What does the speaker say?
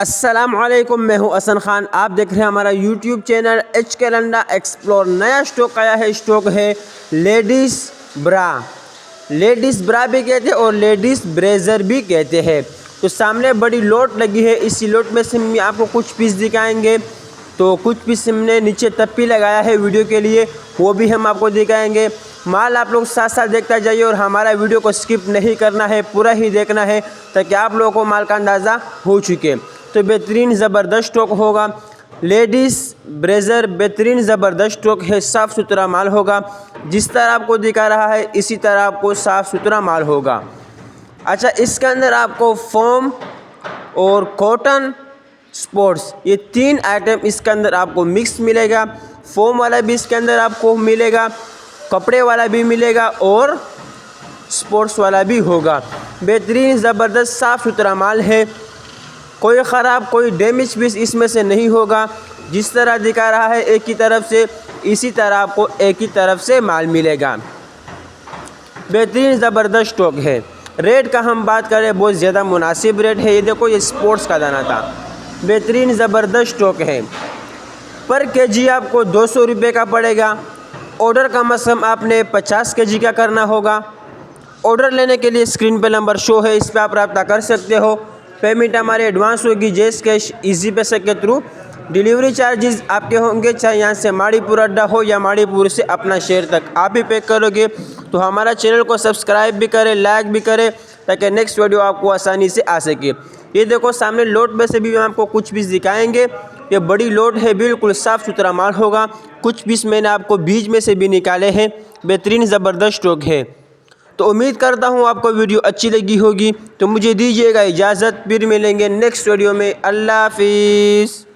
अस्सलामुअलैकुम, मैं हूं हसन खान। आप देख रहे हैं हमारा यूट्यूब चैनल एच के लंडा एक्सप्लोर। नया स्टॉक आया है, स्टॉक है लेडीज़ ब्रा। लेडीज़ ब्रा भी कहते हैं और लेडीज़ ब्रेजर भी कहते हैं। तो सामने बड़ी लोट लगी है, इसी लोट में से हम आपको कुछ पीस दिखाएंगे। तो कुछ पीस हमने नीचे तप्पी लगाया है वीडियो के लिए, वो भी हम आपको दिखाएंगे। माल आप लोग साथ साथ देखता जाइए और हमारा वीडियो को स्किप नहीं करना है, पूरा ही देखना है ताकि आप लोगों को माल का अंदाज़ा हो चुके। तो बेहतरीन ज़बरदस्त स्टॉक होगा। लेडीज़ ब्रेजर बेहतरीन ज़बरदस्त स्टॉक है, साफ़ सुथरा माल होगा। जिस तरह आपको दिखा रहा है इसी तरह आपको साफ़ सुथरा माल होगा। अच्छा, इसके अंदर आपको फोम और कॉटन स्पोर्ट्स ये तीन आइटम इसके अंदर आपको मिक्स मिलेगा। फोम वाला भी इसके अंदर आपको मिलेगा, कपड़े वाला भी मिलेगा और स्पोर्ट्स वाला भी होगा। बेहतरीन ज़बरदस्त साफ़ सुथरा माल है, कोई ख़राब कोई डैमेज पीस इसमें से नहीं होगा। जिस तरह दिखा रहा है एक ही तरफ से, इसी तरह आपको एक ही तरफ से माल मिलेगा। बेहतरीन ज़बरदस्त स्टॉक है। रेट का हम बात करें बहुत ज़्यादा मुनासिब रेट है। ये देखो, ये स्पोर्ट्स का दाना था। बेहतरीन ज़बरदस्त स्टॉक है। पर केजी आपको 200 रुपये का पड़ेगा। ऑर्डर का मसम आपने 50 केजी का करना होगा। ऑर्डर लेने के लिए स्क्रीन पे नंबर शो है, इस पर आप रब्ता कर सकते हो। पेमेंट हमारे एडवांस होगी जैस कैश इजी पैसे के थ्रू। डिलीवरी चार्जेस आपके होंगे, चाहे यहाँ से माड़ीपुर अड्डा हो या माड़ीपुर से अपना शहर तक आप ही पे करोगे। तो हमारा चैनल को सब्सक्राइब भी करें, लाइक भी करें ताकि नेक्स्ट वीडियो आपको आसानी से आ सके। ये देखो, सामने लोट में से भी हम आपको कुछ पीस दिखाएंगे। ये बड़ी लोट है, बिल्कुल साफ़ सुथरा माल होगा। कुछ पीस मैंने आपको बीज में से भी निकाले हैं। बेहतरीन ज़बरदस्त स्टॉक है। तो उम्मीद करता हूँ आपको वीडियो अच्छी लगी होगी। तो मुझे दीजिएगा इजाज़त, फिर मिलेंगे नेक्स्ट वीडियो में। अल्लाह हाफिज़।